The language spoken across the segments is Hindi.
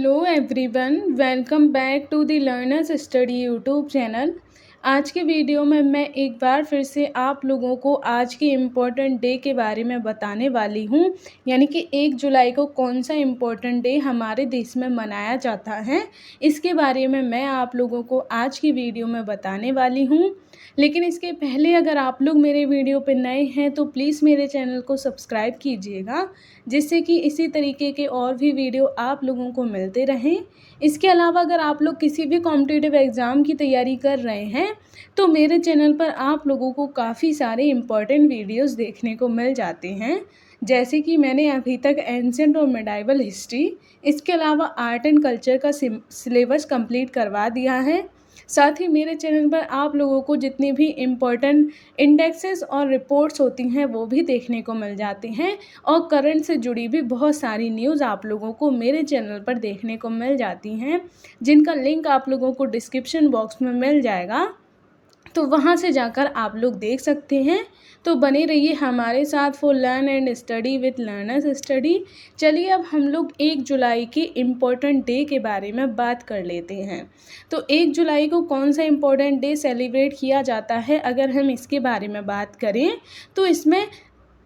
Hello everyone, welcome back to the learners study YouTube channel. आज के वीडियो में मैं एक बार फिर से आप लोगों को आज के इम्पोर्टेंट डे के बारे में बताने वाली हूँ। यानी कि 1 जुलाई को कौन सा इम्पोर्टेंट डे हमारे देश में मनाया जाता है, इसके बारे में मैं आप लोगों को आज की वीडियो में बताने वाली हूँ। लेकिन इसके पहले अगर आप लोग मेरे वीडियो पर नए हैं तो प्लीज़ मेरे चैनल को सब्सक्राइब कीजिएगा, जिससे कि इसी तरीके के और भी वीडियो आप लोगों को मिलते रहें। इसके अलावा अगर आप लोग किसी भी कॉम्पिटिटिव एग्ज़ाम की तैयारी कर रहे हैं तो मेरे चैनल पर आप लोगों को काफ़ी सारे इम्पॉर्टेंट वीडियोस देखने को मिल जाते हैं। जैसे कि मैंने अभी तक एंशिएंट और मेडाइवल हिस्ट्री, इसके अलावा आर्ट एंड कल्चर का सिलेबस कंप्लीट करवा दिया है। साथ ही मेरे चैनल पर आप लोगों को जितनी भी इम्पोर्टेंट इंडेक्सेस और रिपोर्ट्स होती हैं वो भी देखने को मिल जाती हैं, और करंट से जुड़ी भी बहुत सारी न्यूज़ आप लोगों को मेरे चैनल पर देखने को मिल जाती हैं, जिनका लिंक आप लोगों को डिस्क्रिप्शन बॉक्स में मिल जाएगा, तो वहाँ से जाकर आप लोग देख सकते हैं। तो बने रहिए हमारे साथ for learn and study with learners study. चलिए अब हम लोग 1 जुलाई के इम्पोर्टेंट डे के बारे में बात कर लेते हैं। तो 1 जुलाई को कौन सा इम्पोर्टेंट डे सेलिब्रेट किया जाता है, अगर हम इसके बारे में बात करें तो इसमें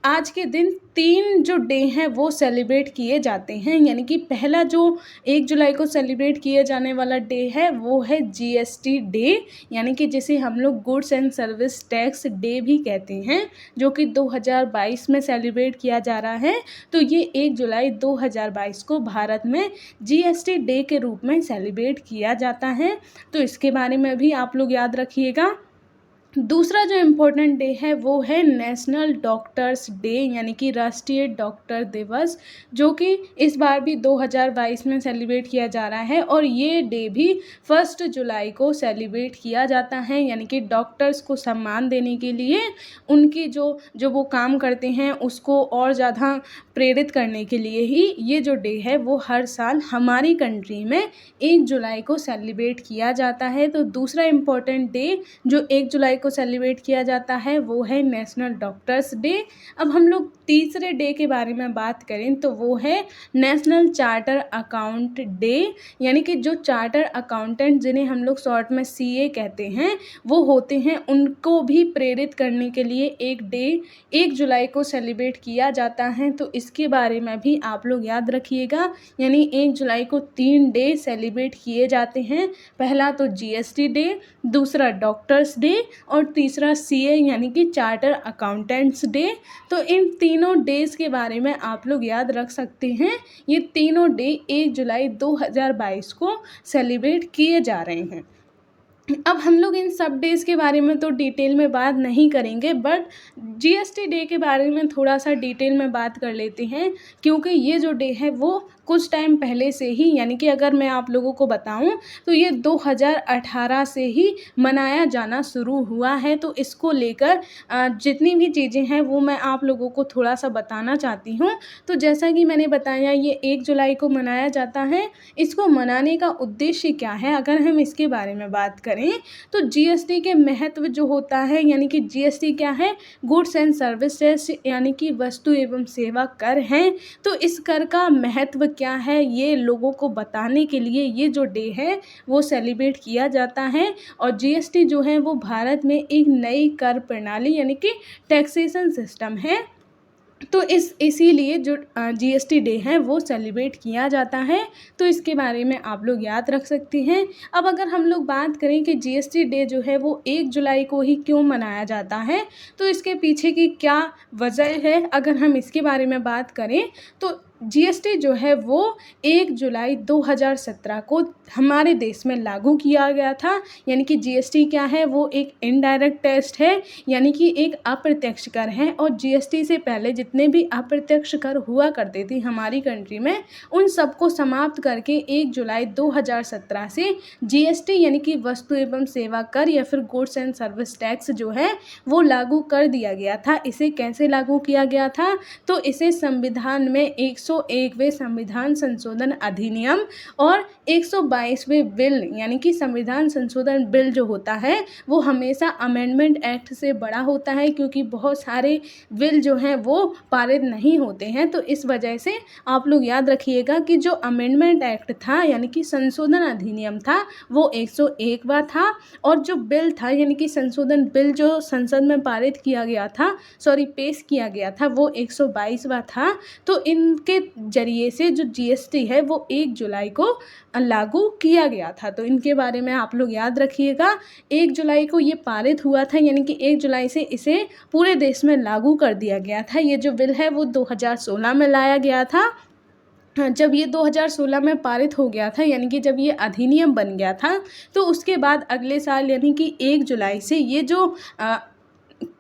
आज के दिन 3 जो डे हैं वो सेलिब्रेट किए जाते हैं। यानी कि पहला जो 1 जुलाई को सेलिब्रेट किए जाने वाला डे है वो है जीएसटी डे, यानी कि जिसे हम लोग goods and service tax day भी कहते हैं, जो कि 2022 में सेलिब्रेट किया जा रहा है। तो ये 1 जुलाई 2022 को भारत में जीएसटी डे के रूप में सेलिब्रेट किया जाता है। तो इसके बारे में भी आप लोग याद रखिएगा। दूसरा जो इम्पोर्टेंट डे है वो है नेशनल डॉक्टर्स डे, यानी कि राष्ट्रीय डॉक्टर दिवस, जो कि इस बार भी 2022 में सेलिब्रेट किया जा रहा है। और ये डे भी 1 जुलाई को सेलिब्रेट किया जाता है, यानी कि डॉक्टर्स को सम्मान देने के लिए, उनकी जो वो काम करते हैं उसको और ज़्यादा प्रेरित करने के लिए ही ये जो डे है वो हर साल हमारी कंट्री में 1 जुलाई को सेलिब्रेट किया जाता है। तो दूसरा इम्पोर्टेंट डे जो 1 जुलाई को सेलिब्रेट किया जाता है वो है नेशनल डॉक्टर्स डे। अब हम लोग तीसरे डे के बारे में बात करें तो वो है नेशनल चार्टर अकाउंट डे, यानी कि जो चार्टर अकाउंटेंट, जिन्हें हम लोग शॉर्ट में सीए कहते हैं, वो होते हैं, उनको भी प्रेरित करने के लिए एक डे 1 जुलाई को सेलिब्रेट किया जाता है। तो इसके बारे में भी आप लोग याद रखिएगा। यानी 1 जुलाई को 3 डे सेलिब्रेट किए जाते हैं। पहला तो जीएसटी डे, दूसरा डॉक्टर्स डे और तीसरा सीए यानी कि चार्टर अकाउंटेंट्स डे। तो इन तीनों डेज़ के बारे में आप लोग याद रख सकते हैं। ये तीनों डे 1 जुलाई 2022 को सेलिब्रेट किए जा रहे हैं। अब हम लोग इन सब डेज़ के बारे में तो डिटेल में बात नहीं करेंगे, बट जीएसटी डे के बारे में थोड़ा सा डिटेल में बात कर लेते हैं, क्योंकि ये जो डे है वो कुछ टाइम पहले से ही, यानी कि अगर मैं आप लोगों को बताऊं तो ये 2018 से ही मनाया जाना शुरू हुआ है। तो इसको लेकर जितनी भी चीज़ें हैं वो मैं आप लोगों को थोड़ा सा बताना चाहती हूँ। तो जैसा कि मैंने बताया, ये 1 जुलाई को मनाया जाता है। इसको मनाने का उद्देश्य क्या है, अगर हम इसके बारे में बात करें तो जीएसटी के महत्व जो होता है, यानी कि जीएसटी क्या है, गुड्स एंड सर्विस टैक्स, यानी कि वस्तु एवं सेवा कर हैं। तो इस कर का महत्व क्या है ये लोगों को बताने के लिए ये जो डे है वो सेलिब्रेट किया जाता है। और जीएसटी जो है वो भारत में एक नई कर प्रणाली यानी कि टैक्सेशन सिस्टम है। तो इसीलिए जो जीएसटी डे है वो सेलिब्रेट किया जाता है। तो इसके बारे में आप लोग याद रख सकते हैं। अब अगर हम लोग बात करें कि जीएसटी डे जो है वो 1 जुलाई को ही क्यों मनाया जाता है, तो इसके पीछे की क्या वजह है, अगर हम इसके बारे में बात करें तो जीएसटी जो है वो 1 जुलाई 2017 को हमारे देश में लागू किया गया था। यानी कि जीएसटी क्या है, वो एक इनडायरेक्ट टैक्स है, यानी कि एक अप्रत्यक्ष कर है। और जीएसटी से पहले जितने भी अप्रत्यक्ष कर हुआ करते थे हमारी कंट्री में, उन सबको समाप्त करके 1 जुलाई 2017 से जीएसटी यानी कि वस्तु एवं सेवा कर या फिर गुड्स एंड सर्विस टैक्स जो है वो लागू कर दिया गया था। इसे कैसे लागू किया गया था, तो इसे संविधान में 101वें संविधान संशोधन अधिनियम और 122वें बिल यानी कि संविधान संशोधन बिल जो होता है वो हमेशा अमेंडमेंट एक्ट से बड़ा होता है, क्योंकि बहुत सारे बिल जो हैं वो पारित नहीं होते हैं। तो इस वजह से आप लोग याद रखिएगा कि जो अमेंडमेंट एक्ट था यानी कि संशोधन अधिनियम था वो 101वां था, और जो बिल था यानी कि संशोधन बिल जो संसद में पारित किया गया था, पेश किया गया था, वो 122वां था। तो इनके जरिए से जो जीएसटी है वो 1 जुलाई को लागू किया गया था। तो इनके बारे में आप लोग याद रखिएगा। 1 जुलाई को ये पारित हुआ था, यानी कि 1 जुलाई से इसे पूरे देश में लागू कर दिया गया था। ये जो बिल है वो 2016 में लाया गया था। जब ये 2016 में पारित हो गया था, यानी कि जब ये अधिनियम बन गया था, तो उसके बाद अगले साल यानी कि 1 जुलाई से ये जो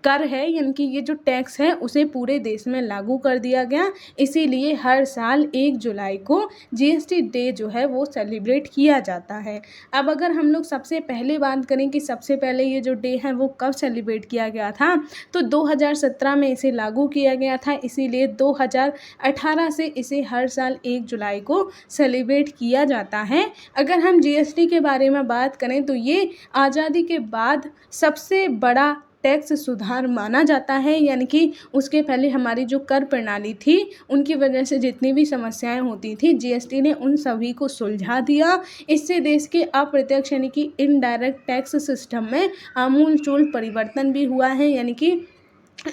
कर है यानी कि ये जो टैक्स है उसे पूरे देश में लागू कर दिया गया। इसीलिए हर साल 1 जुलाई को जीएसटी डे जो है वो सेलिब्रेट किया जाता है। अब अगर हम लोग सबसे पहले बात करें कि सबसे पहले ये जो डे है वो कब सेलिब्रेट किया गया था, तो 2017 में इसे लागू किया गया था। इसीलिए 2018 से इसे हर साल 1 जुलाई को सेलिब्रेट किया जाता है। अगर हम जीएसटी के बारे में बात करें तो ये आज़ादी के बाद सबसे बड़ा टैक्स सुधार माना जाता है, यानी कि उसके पहले हमारी जो कर प्रणाली थी उनकी वजह से जितनी भी समस्याएं होती थी, जीएसटी ने उन सभी को सुलझा दिया। इससे देश के अप्रत्यक्ष यानी कि इनडायरेक्ट टैक्स सिस्टम में आमूलचूल परिवर्तन भी हुआ है। यानी कि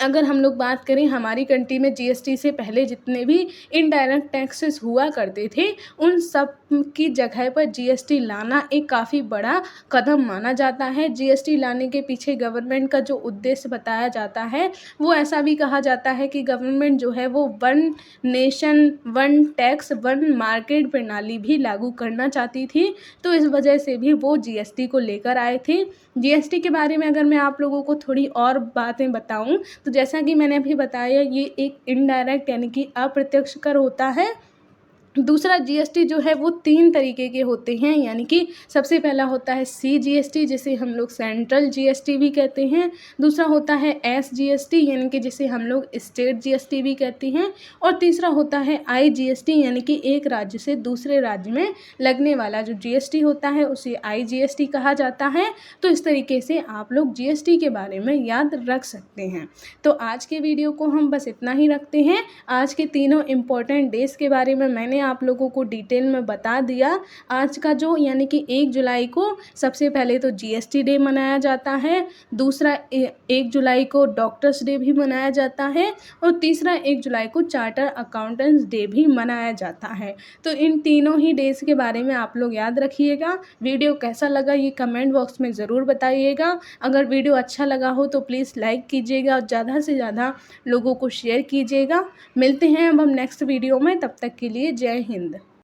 अगर हम लोग बात करें हमारी कंट्री में जीएसटी से पहले जितने भी इनडायरेक्ट टैक्सेस हुआ करते थे, उन सब की जगह पर जीएसटी लाना एक काफ़ी बड़ा कदम माना जाता है। जीएसटी लाने के पीछे गवर्नमेंट का जो उद्देश्य बताया जाता है वो ऐसा भी कहा जाता है कि गवर्नमेंट जो है वो one nation one tax one market प्रणाली भी लागू करना चाहती थी। तो इस वजह से भी वो जीएसटी को लेकर आए थे। जीएसटी के बारे में अगर मैं आप लोगों को थोड़ी और बातें बताऊं, तो जैसा कि मैंने अभी बताया ये एक इनडायरेक्ट यानी कि अप्रत्यक्ष कर होता है। दूसरा जीएसटी जो है वो 3 तरीके के होते हैं, यानी कि सबसे पहला होता है सीजीएसटी जिसे हम लोग सेंट्रल जीएसटी भी कहते हैं। दूसरा होता है एसजीएसटी यानी कि जिसे हम लोग स्टेट जीएसटी भी कहते हैं। और तीसरा होता है आईजीएसटी यानी कि एक राज्य से दूसरे राज्य में लगने वाला जो जीएसटी होता है उसे आईजीएसटी कहा जाता है। तो इस तरीके से आप लोग जीएसटी के बारे में याद रख सकते हैं। तो आज के वीडियो को हम बस इतना ही रखते हैं। आज के तीनों इम्पोर्टेंट डेज के बारे में मैंने आप लोगों को डिटेल में बता दिया। आज का जो यानी कि 1 जुलाई को सबसे पहले तो जीएसटी डे मनाया जाता है, दूसरा 1 जुलाई को डॉक्टर्स डे भी मनाया जाता है, और तीसरा 1 जुलाई को चार्टर अकाउंटेंट्स डे भी मनाया जाता है। तो इन तीनों ही डेज के बारे में आप लोग याद रखिएगा। वीडियो कैसा लगा ये कमेंट बॉक्स में ज़रूर बताइएगा। अगर वीडियो अच्छा लगा हो तो प्लीज़ लाइक कीजिएगा और ज़्यादा से ज़्यादा लोगों को शेयर कीजिएगा। मिलते हैं अब हम नेक्स्ट वीडियो में, तब तक के लिए जय हिंद।